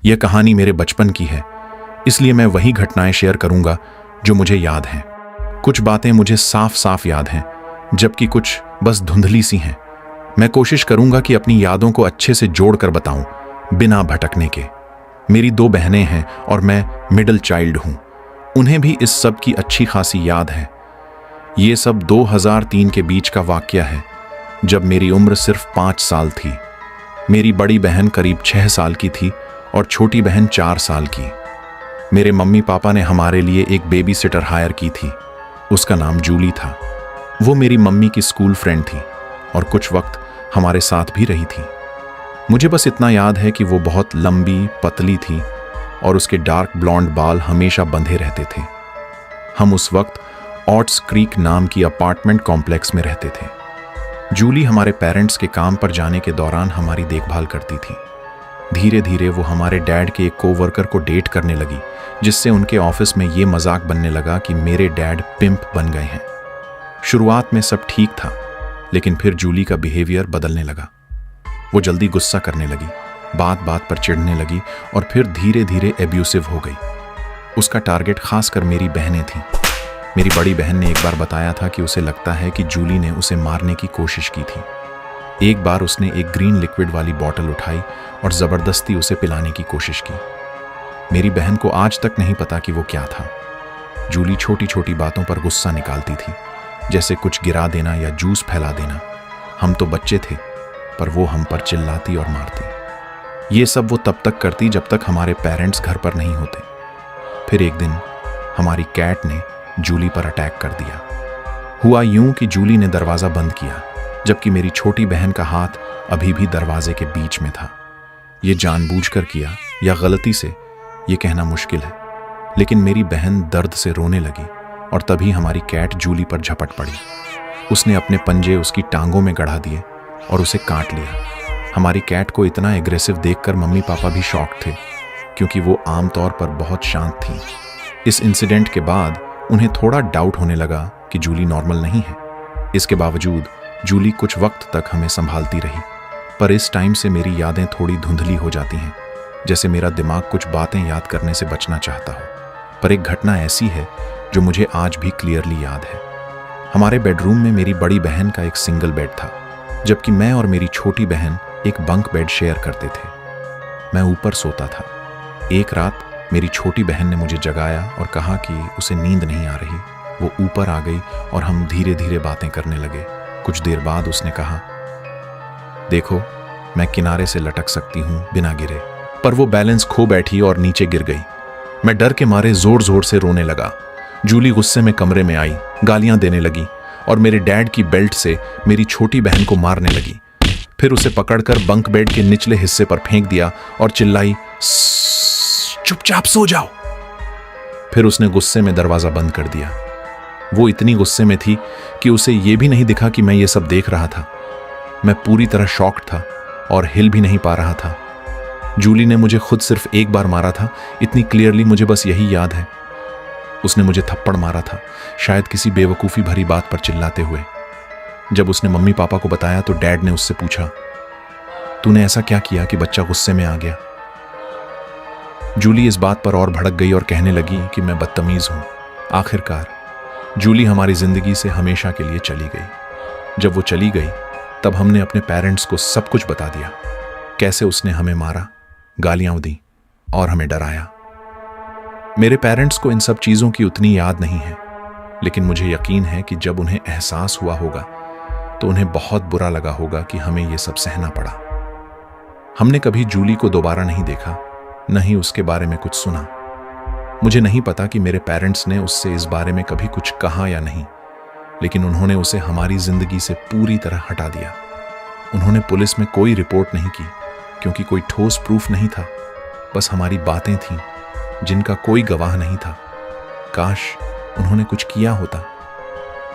यह कहानी मेरे बचपन की है, इसलिए मैं वही घटनाएं शेयर करूंगा जो मुझे याद हैं। कुछ बातें मुझे साफ साफ याद हैं, जबकि कुछ बस धुंधली सी हैं। मैं कोशिश करूंगा कि अपनी यादों को अच्छे से जोड़कर बताऊं, बिना भटकने के। मेरी 2 बहनें हैं और मैं मिडिल चाइल्ड हूं। उन्हें भी इस सब की अच्छी खासी याद है। ये सब 2003 के बीच का वाकया है, जब मेरी उम्र सिर्फ 5 साल थी। मेरी बड़ी बहन करीब 6 साल की थी और छोटी बहन 4 साल की। मेरे मम्मी पापा ने हमारे लिए एक बेबी सिटर हायर की थी। उसका नाम जूली था। वो मेरी मम्मी की स्कूल फ्रेंड थी और कुछ वक्त हमारे साथ भी रही थी। मुझे बस इतना याद है कि वो बहुत लंबी पतली थी और उसके डार्क ब्लॉन्ड बाल हमेशा बंधे रहते थे। हम उस वक्त ऑट्स क्रीक नाम की अपार्टमेंट कॉम्प्लेक्स में रहते थे। जूली हमारे पेरेंट्स के काम पर जाने के दौरान हमारी देखभाल करती थी। धीरे धीरे वो हमारे डैड के एक कोवर्कर को डेट करने लगी, जिससे उनके ऑफिस में ये मजाक बनने लगा कि मेरे डैड पिंप बन गए हैं। शुरुआत में सब ठीक था, लेकिन फिर जूली का बिहेवियर बदलने लगा। वो जल्दी गुस्सा करने लगी, बात बात पर चिढ़ने लगी और फिर धीरे धीरे एब्यूसिव हो गई। उसका टारगेट खासकर मेरी बहनें थीं। मेरी बड़ी बहन ने एक बार बताया था कि उसे लगता है कि जूली ने उसे मारने की कोशिश की थी। एक बार उसने एक ग्रीन लिक्विड वाली बॉटल उठाई और जबरदस्ती उसे पिलाने की कोशिश की। मेरी बहन को आज तक नहीं पता कि वो क्या था। जूली छोटी छोटी बातों पर गुस्सा निकालती थी, जैसे कुछ गिरा देना या जूस फैला देना। हम तो बच्चे थे, पर वो हम पर चिल्लाती और मारती। ये सब वो तब तक करती जब तक हमारे पेरेंट्स घर पर नहीं होते। फिर एक दिन हमारी कैट ने जूली पर अटैक कर दिया। हुआ यूं कि जूली ने दरवाजा बंद किया, जबकि मेरी छोटी बहन का हाथ अभी भी दरवाजे के बीच में था। ये जानबूझकर किया या गलती से, ये कहना मुश्किल है, लेकिन मेरी बहन दर्द से रोने लगी और तभी हमारी कैट जूली पर झपट पड़ी। उसने अपने पंजे उसकी टांगों में गड़ा दिए और उसे काट लिया। हमारी कैट को इतना एग्रेसिव देखकर मम्मी पापा भी शॉक थे, क्योंकि वो आमतौर पर बहुत शांत थी। इस इंसिडेंट के बाद उन्हें थोड़ा डाउट होने लगा कि जूली नॉर्मल नहीं है। इसके बावजूद जूली कुछ वक्त तक हमें संभालती रही, पर इस टाइम से मेरी यादें थोड़ी धुंधली हो जाती हैं, जैसे मेरा दिमाग कुछ बातें याद करने से बचना चाहता हो। पर एक घटना ऐसी है जो मुझे आज भी क्लियरली याद है। हमारे बेडरूम में मेरी बड़ी बहन का एक सिंगल बेड था, जबकि मैं और मेरी छोटी बहन एक बंक बेड शेयर करते थे। मैं ऊपर सोता था। एक रात मेरी छोटी बहन ने मुझे जगाया और कहा कि उसे नींद नहीं आ रही। वो ऊपर आ गई और हम धीरे धीरे बातें करने लगे। कुछ देर बाद उसने कहा, देखो, मैं किनारे से लटक सकती हूं बिना गिरे। पर वो बैलेंस खो बैठी और नीचे गिर गई। मैं डर के मारे जोर जोर से रोने लगा। जूली गुस्से में कमरे में आई, गालियां देने लगी और मेरे डैड की बेल्ट से मेरी छोटी बहन को मारने लगी। फिर उसे पकड़कर बंक बेड के निचले हिस्से पर फेंक दिया और चिल्लाई, चुपचाप सो जाओ। फिर उसने गुस्से में दरवाजा बंद कर दिया। वो इतनी गुस्से में थी कि उसे यह भी नहीं दिखा कि मैं ये सब देख रहा था। मैं पूरी तरह शॉक्ड था और हिल भी नहीं पा रहा था। जूली ने मुझे खुद सिर्फ एक बार मारा था, इतनी क्लियरली मुझे बस यही याद है। उसने मुझे थप्पड़ मारा था, शायद किसी बेवकूफ़ी भरी बात पर चिल्लाते हुए। जब उसने मम्मी पापा को बताया तो डैड ने उससे पूछा, तूने ऐसा क्या किया कि बच्चा गुस्से में आ गया? जूली इस बात पर और भड़क गई और कहने लगी कि मैं बदतमीज हूं। आखिरकार जूली हमारी जिंदगी से हमेशा के लिए चली गई। जब वो चली गई तब हमने अपने पेरेंट्स को सब कुछ बता दिया, कैसे उसने हमें मारा, गालियां दी और हमें डराया। मेरे पेरेंट्स को इन सब चीजों की उतनी याद नहीं है, लेकिन मुझे यकीन है कि जब उन्हें एहसास हुआ होगा तो उन्हें बहुत बुरा लगा होगा कि हमें यह सब सहना पड़ा। हमने कभी जूली को दोबारा नहीं देखा, न ही उसके बारे में कुछ सुना। मुझे नहीं पता कि मेरे पेरेंट्स ने उससे इस बारे में कभी कुछ कहा या नहीं, लेकिन उन्होंने उसे हमारी जिंदगी से पूरी तरह हटा दिया। उन्होंने पुलिस में कोई रिपोर्ट नहीं की, क्योंकि कोई ठोस प्रूफ नहीं था। बस हमारी बातें थीं, जिनका कोई गवाह नहीं था। काश उन्होंने कुछ किया होता।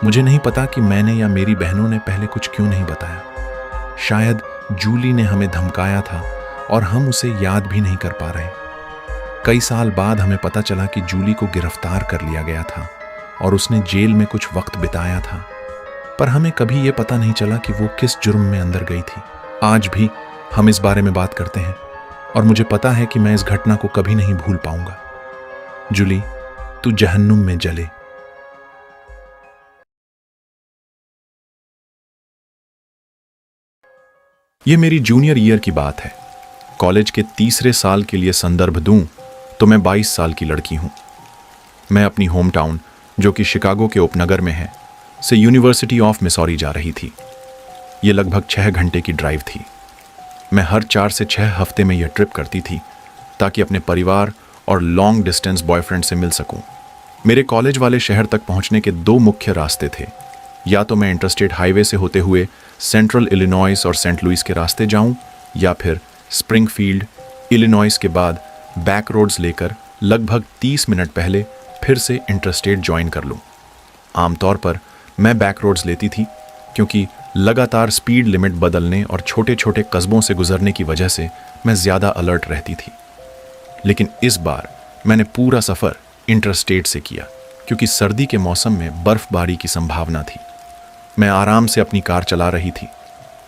मुझे नहीं पता कि मैंने या मेरी बहनों ने पहले कुछ क्यों नहीं बताया। शायद जूली ने हमें धमकाया था और हम उसे याद भी नहीं कर पा रहे। कई साल बाद हमें पता चला कि जूली को गिरफ्तार कर लिया गया था और उसने जेल में कुछ वक्त बिताया था, पर हमें कभी यह पता नहीं चला कि वो किस जुर्म में अंदर गई थी। आज भी हम इस बारे में बात करते हैं, और मुझे पता है कि मैं इस घटना को कभी नहीं भूल पाऊंगा। जूली, तू जहन्नुम में जले। यह मेरी जूनियर ईयर की बात है। कॉलेज के तीसरे साल के लिए संदर्भ दूं तो मैं 22 साल की लड़की हूं। मैं अपनी होम टाउन, जो कि शिकागो के उपनगर में है, से यूनिवर्सिटी ऑफ मिसौरी जा रही थी। यह लगभग 6 घंटे की ड्राइव थी। मैं हर 4 से 6 हफ्ते में यह ट्रिप करती थी ताकि अपने परिवार और लॉन्ग डिस्टेंस बॉयफ्रेंड से मिल सकूं। मेरे कॉलेज वाले शहर तक पहुंचने के 2 मुख्य रास्ते थे। या तो मैं इंटरस्टेट हाईवे से होते हुए सेंट्रल इलिनॉइस और सेंट लुइस के रास्ते जाऊं, या फिर स्प्रिंगफील्ड, इलिनॉइस के बाद बैक रोड्स लेकर लगभग 30 मिनट पहले फिर से इंटरस्टेट ज्वाइन कर लूं। आमतौर पर मैं बैक रोड्स लेती थी क्योंकि लगातार स्पीड लिमिट बदलने और छोटे छोटे कस्बों से गुजरने की वजह से मैं ज़्यादा अलर्ट रहती थी। लेकिन इस बार मैंने पूरा सफ़र इंटरस्टेट से किया क्योंकि सर्दी के मौसम में बर्फबारी की संभावना थी। मैं आराम से अपनी कार चला रही थी,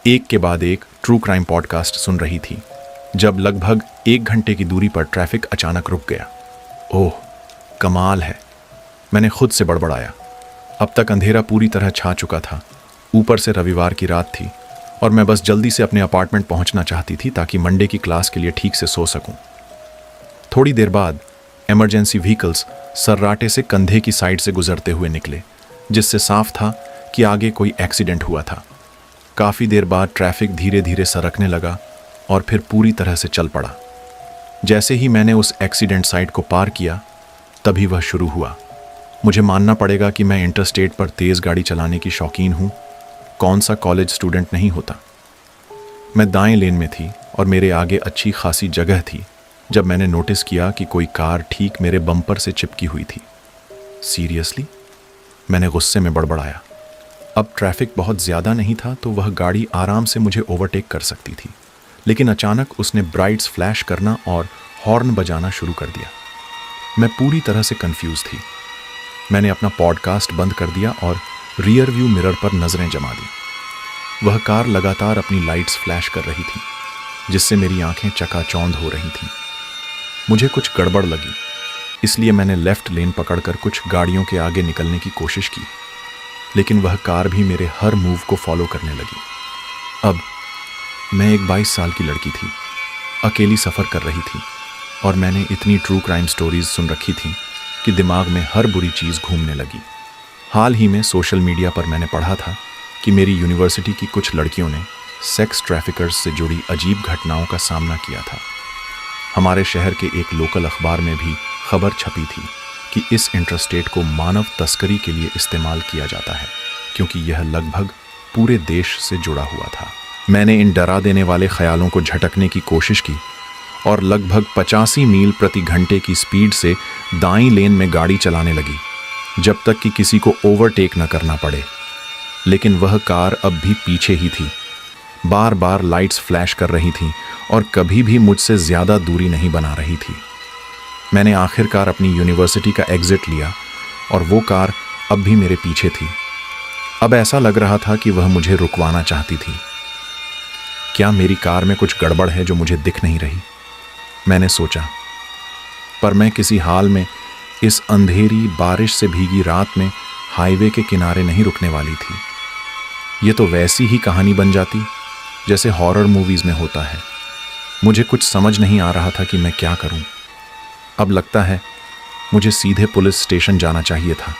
एक के बाद एक ट्रू क्राइम पॉडकास्ट सुन रही थी, जब लगभग 1 घंटे की दूरी पर ट्रैफिक अचानक रुक गया। ओह, कमाल है, मैंने खुद से बड़बड़ाया। अब तक अंधेरा पूरी तरह छा चुका था, ऊपर से रविवार की रात थी और मैं बस जल्दी से अपने अपार्टमेंट पहुंचना चाहती थी ताकि मंडे की क्लास के लिए ठीक से सो सकूं। थोड़ी देर बाद इमरजेंसी व्हीकल्स सर्राटे से कंधे की साइड से गुजरते हुए निकले, जिससे साफ था कि आगे कोई एक्सीडेंट हुआ था। काफ़ी देर बाद ट्रैफिक धीरे धीरे सरकने लगा और फिर पूरी तरह से चल पड़ा। जैसे ही मैंने उस एक्सीडेंट साइट को पार किया, तभी वह शुरू हुआ। मुझे मानना पड़ेगा कि मैं इंटरस्टेट पर तेज़ गाड़ी चलाने की शौकीन हूँ। कौन सा कॉलेज स्टूडेंट नहीं होता। मैं दाएं लेन में थी और मेरे आगे अच्छी खासी जगह थी जब मैंने नोटिस किया कि कोई कार ठीक मेरे बम्पर से चिपकी हुई थी। सीरियसली? मैंने गुस्से में बड़बड़ाया। अब ट्रैफिक बहुत ज़्यादा नहीं था तो वह गाड़ी आराम से मुझे ओवरटेक कर सकती थी, लेकिन अचानक उसने ब्राइट्स फ्लैश करना और हॉर्न बजाना शुरू कर दिया। मैं पूरी तरह से कंफ्यूज थी। मैंने अपना पॉडकास्ट बंद कर दिया और रियर व्यू मिरर पर नज़रें जमा दी। वह कार लगातार अपनी लाइट्स फ्लैश कर रही थी, जिससे मेरी आंखें चकाचौंध हो रही थीं। मुझे कुछ गड़बड़ लगी, इसलिए मैंने लेफ्ट लेन पकड़कर कुछ गाड़ियों के आगे निकलने की कोशिश की, लेकिन वह कार भी मेरे हर मूव को फॉलो करने लगी। अब मैं एक 22 साल की लड़की थी, अकेली सफ़र कर रही थी और मैंने इतनी ट्रू क्राइम स्टोरीज सुन रखी थी कि दिमाग में हर बुरी चीज़ घूमने लगी। हाल ही में सोशल मीडिया पर मैंने पढ़ा था कि मेरी यूनिवर्सिटी की कुछ लड़कियों ने सेक्स ट्रैफिकर्स से जुड़ी अजीब घटनाओं का सामना किया था। हमारे शहर के एक लोकल अखबार में भी खबर छपी थी कि इस इंटरस्टेट को मानव तस्करी के लिए इस्तेमाल किया जाता है, क्योंकि यह लगभग पूरे देश से जुड़ा हुआ था। मैंने इन डरा देने वाले ख्यालों को झटकने की कोशिश की और लगभग 85 मील प्रति घंटे की स्पीड से दाईं लेन में गाड़ी चलाने लगी, जब तक कि किसी को ओवरटेक न करना पड़े। लेकिन वह कार अब भी पीछे ही थी। बार बार लाइट्स फ्लैश कर रही थीं और कभी भी मुझसे ज़्यादा दूरी नहीं बना रही थी। मैंने आखिरकार अपनी यूनिवर्सिटी का एग्जिट लिया और वो कार अब भी मेरे पीछे थी। अब ऐसा लग रहा था कि वह मुझे रुकवाना चाहती थी। क्या मेरी कार में कुछ गड़बड़ है जो मुझे दिख नहीं रही? मैंने सोचा, पर मैं किसी हाल में इस अंधेरी बारिश से भीगी रात में हाईवे के किनारे नहीं रुकने वाली थी। ये तो वैसी ही कहानी बन जाती जैसे हॉरर मूवीज़ में होता है। मुझे कुछ समझ नहीं आ रहा था कि मैं क्या करूं। अब लगता है मुझे सीधे पुलिस स्टेशन जाना चाहिए था,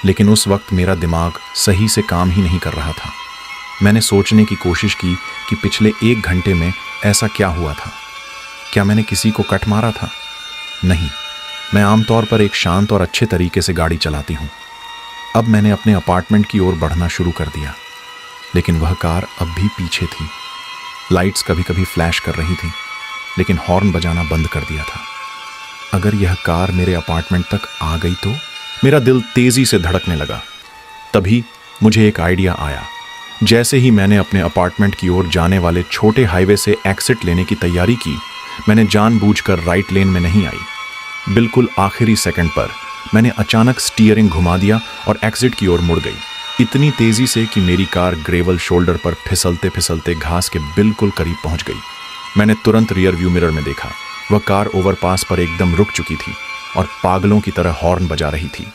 लेकिन उस वक्त मेरा दिमाग सही से काम ही नहीं कर रहा था। मैंने सोचने की कोशिश की कि पिछले 1 घंटे में ऐसा क्या हुआ था। क्या मैंने किसी को कट मारा था? नहीं, मैं आमतौर पर एक शांत और अच्छे तरीके से गाड़ी चलाती हूँ। अब मैंने अपने अपार्टमेंट की ओर बढ़ना शुरू कर दिया, लेकिन वह कार अब भी पीछे थी। लाइट्स कभी कभी फ्लैश कर रही थी, लेकिन हॉर्न बजाना बंद कर दिया था। अगर यह कार मेरे अपार्टमेंट तक आ गई तो? मेरा दिल तेजी से धड़कने लगा। तभी मुझे एक आइडिया आया। जैसे ही मैंने अपने अपार्टमेंट की ओर जाने वाले छोटे हाईवे से एग्जिट लेने की तैयारी की, मैंने जानबूझकर राइट लेन में नहीं आई। बिल्कुल आखिरी सेकंड पर मैंने अचानक स्टीयरिंग घुमा दिया और एग्जिट की ओर मुड़ गई, इतनी तेजी से कि मेरी कार ग्रेवल शोल्डर पर फिसलते फिसलते घास के बिल्कुल करीब पहुंच गई। मैंने तुरंत रियर व्यू मिरर में देखा। वह कार ओवरपास पर एकदम रुक चुकी थी और पागलों की तरह हॉर्न बजा रही थी।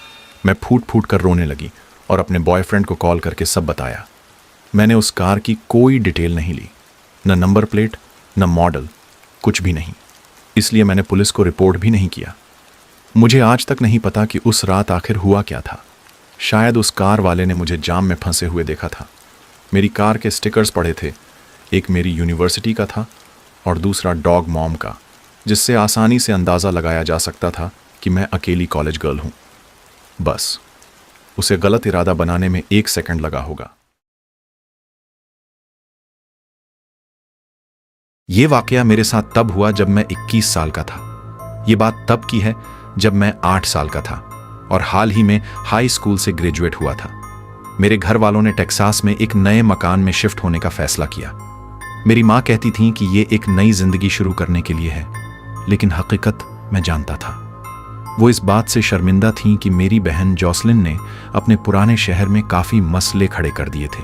मैं फूट फूट कर रोने लगी और अपने बॉयफ्रेंड को कॉल करके सब बताया। मैंने उस कार की कोई डिटेल नहीं ली, न नंबर प्लेट, न मॉडल, कुछ भी नहीं। इसलिए मैंने पुलिस को रिपोर्ट भी नहीं किया। मुझे आज तक नहीं पता कि उस रात आखिर हुआ क्या था। शायद उस कार वाले ने मुझे जाम में फंसे हुए देखा था। मेरी कार के स्टिकर्स पड़े थे, एक मेरी यूनिवर्सिटी का था और दूसरा डॉग मॉम का, जिससे आसानी से अंदाज़ा लगाया जा सकता था कि मैं अकेली कॉलेज गर्ल हूँ। बस उसे गलत इरादा बनाने में 1 सेकंड लगा होगा। ये वाकया मेरे साथ तब हुआ जब मैं 21 साल का था। ये बात तब की है जब मैं 8 साल का था और हाल ही में हाई स्कूल से ग्रेजुएट हुआ था। मेरे घर वालों ने टेक्सास में एक नए मकान में शिफ्ट होने का फैसला किया। मेरी माँ कहती थी कि ये एक नई जिंदगी शुरू करने के लिए है, लेकिन हकीकत मैं जानता था। वो इस बात से शर्मिंदा थीं कि मेरी बहन जॉसलिन ने अपने पुराने शहर में काफ़ी मसले खड़े कर दिए थे।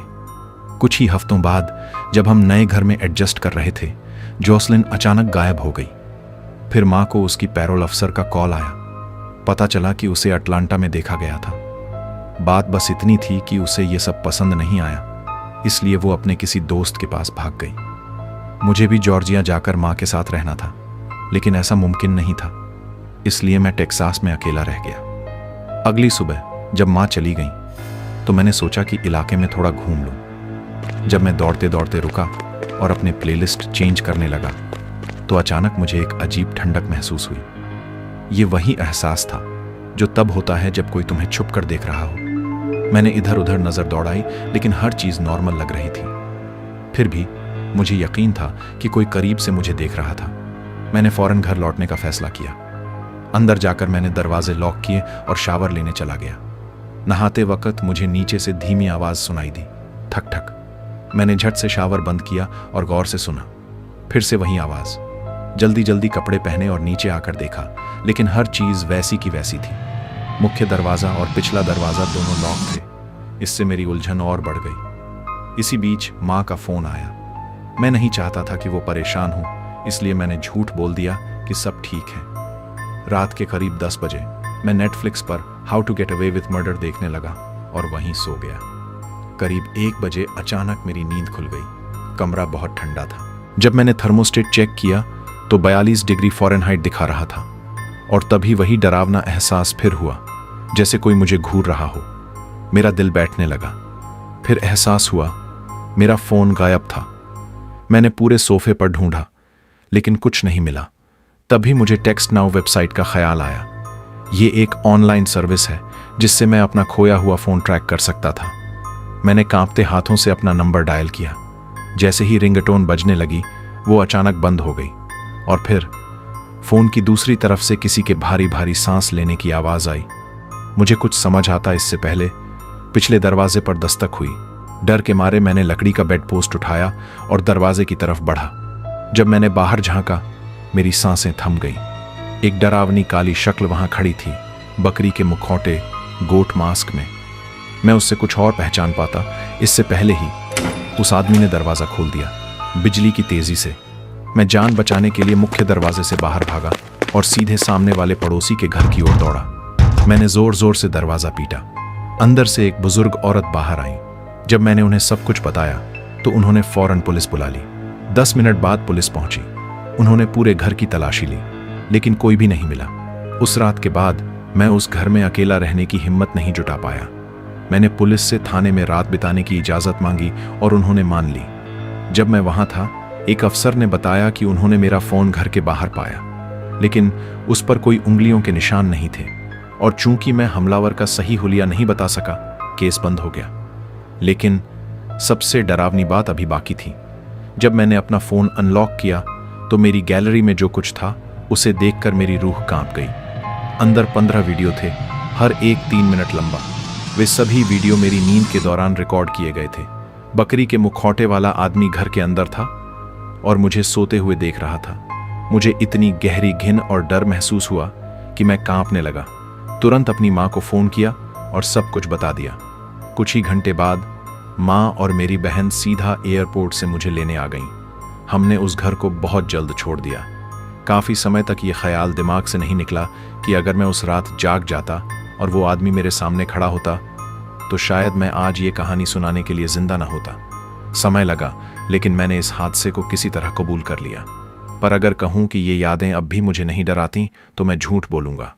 कुछ ही हफ्तों बाद जब हम नए घर में एडजस्ट कर रहे थे, जॉसलिन अचानक गायब हो गई। फिर माँ को उसकी पैरोल अफसर का कॉल आया। पता चला कि उसे अटलांटा में देखा गया था। बात बस इतनी थी कि उसे ये सब पसंद नहीं आया, इसलिए वो अपने किसी दोस्त के पास भाग गई। मुझे भी जॉर्जिया जाकर माँ के साथ रहना था, लेकिन ऐसा मुमकिन नहीं था, इसलिए मैं टेक्सास में अकेला रह गया। अगली सुबह जब माँ चली गई तो मैंने सोचा कि इलाके में थोड़ा घूम लूँ। जब मैं दौड़ते दौड़ते रुका और अपने प्लेलिस्ट चेंज करने लगा तो अचानक मुझे एक अजीब ठंडक महसूस हुई। ये वही एहसास था जो तब होता है जब कोई तुम्हें छुप कर देख रहा हो। मैंने इधर उधर नजर दौड़ाई, लेकिन हर चीज नॉर्मल लग रही थी। फिर भी मुझे यकीन था कि कोई करीब से मुझे देख रहा था। मैंने फौरन घर लौटने का फैसला किया। अंदर जाकर मैंने दरवाजे लॉक किए और शावर लेने चला गया। नहाते वक्त मुझे नीचे से धीमी आवाज सुनाई दी, ठक ठक। मैंने झट से शावर बंद किया और गौर से सुना। फिर से वही आवाज। जल्दी जल्दी कपड़े पहने और नीचे आकर देखा, लेकिन हर चीज वैसी की वैसी थी। मुख्य दरवाजा और पिछला दरवाजा दोनों लॉक थे। इससे मेरी उलझन और बढ़ गई। इसी बीच माँ का फोन आया। मैं नहीं चाहता था कि वो परेशान हो, इसलिए मैंने झूठ बोल दिया कि सब ठीक है। रात के करीब 10 बजे मैं नेटफ्लिक्स पर how to get away with murder देखने लगा और वहीं सो गया। करीब 1 बजे अचानक मेरी नींद खुल गई। कमरा बहुत ठंडा था। जब मैंने थर्मोस्टेट चेक किया तो 42 डिग्री फ़ारेनहाइट दिखा रहा था और तभी वही डरावना एहसास फिर हुआ, जैसे कोई मुझे घूर रहा हो। मेरा दिल बैठने लगा। फिर एहसास हुआ मेरा फ़ोन गायब था। मैंने पूरे सोफे पर ढूंढा, लेकिन कुछ नहीं मिला। तभी मुझे टेक्स्ट नाउ वेबसाइट का ख्याल आया। ये एक ऑनलाइन सर्विस है जिससे मैं अपना खोया हुआ फ़ोन ट्रैक कर सकता था। मैंने कांपते हाथों से अपना नंबर डायल किया। जैसे ही रिंगटोन बजने लगी, वो अचानक बंद हो गई और फिर फोन की दूसरी तरफ से किसी के भारी भारी सांस लेने की आवाज आई। मुझे कुछ समझ आता इससे पहले पिछले दरवाजे पर दस्तक हुई। डर के मारे मैंने लकड़ी का बेड पोस्ट उठाया और दरवाजे की तरफ बढ़ा। जब मैंने बाहर झांका, मेरी सांसें थम गई। एक डरावनी काली शक्ल वहां खड़ी थी, बकरी के मुखौटे, गोट मास्क में। मैं उससे कुछ और पहचान पाता इससे पहले ही उस आदमी ने दरवाजा खोल दिया, बिजली की तेजी से। मैं जान बचाने के लिए मुख्य दरवाजे से बाहर भागा और सीधे सामने वाले पड़ोसी के घर की ओर दौड़ा। मैंने जोर जोर से दरवाजा पीटा। अंदर से एक बुजुर्ग औरत बाहर आई। जब मैंने उन्हें सब कुछ बताया तो उन्होंने फौरन पुलिस बुला ली। 10 मिनट बाद पुलिस पहुंची। उन्होंने पूरे घर की तलाशी ली, लेकिन कोई भी नहीं मिला। उस रात के बाद मैं उस घर में अकेला रहने की हिम्मत नहीं जुटा पाया। मैंने पुलिस से थाने में रात बिताने की इजाजत मांगी और उन्होंने मान ली। जब मैं वहां था, एक अफसर ने बताया कि उन्होंने मेरा फोन घर के बाहर पाया, लेकिन उस पर कोई उंगलियों के निशान नहीं थे और चूंकि मैं हमलावर का सही हुलिया नहीं बता सका, केस बंद हो गया। लेकिन सबसे डरावनी बात अभी बाकी थी। जब मैंने अपना फोन अनलॉक किया तो मेरी गैलरी में जो कुछ था उसे देखकर मेरी रूह कांप गई। अंदर 15 वीडियो थे, हर एक 3 मिनट लंबा। वे सभी वीडियो मेरी नींद के दौरान रिकॉर्ड किए गए थे। बकरी के मुखौटे वाला आदमी घर के अंदर था और मुझे सोते हुए देख रहा था। मुझे इतनी गहरी घिन और डर महसूस हुआ कि मैं कांपने लगा। तुरंत अपनी माँ को फोन किया और सब कुछ बता दिया। कुछ ही घंटे बाद माँ और मेरी बहन सीधा एयरपोर्ट से मुझे लेने आ गईं। हमने उस घर को बहुत जल्द छोड़ दिया। काफ़ी समय तक ये ख्याल दिमाग से नहीं निकला कि अगर मैं उस रात जाग जाता और वो आदमी मेरे सामने खड़ा होता तो शायद मैं आज ये कहानी सुनाने के लिए जिंदा ना होता। समय लगा, लेकिन मैंने इस हादसे को किसी तरह कबूल कर लिया। पर अगर कहूँ कि ये यादें अब भी मुझे नहीं डराती तो मैं झूठ बोलूँगा।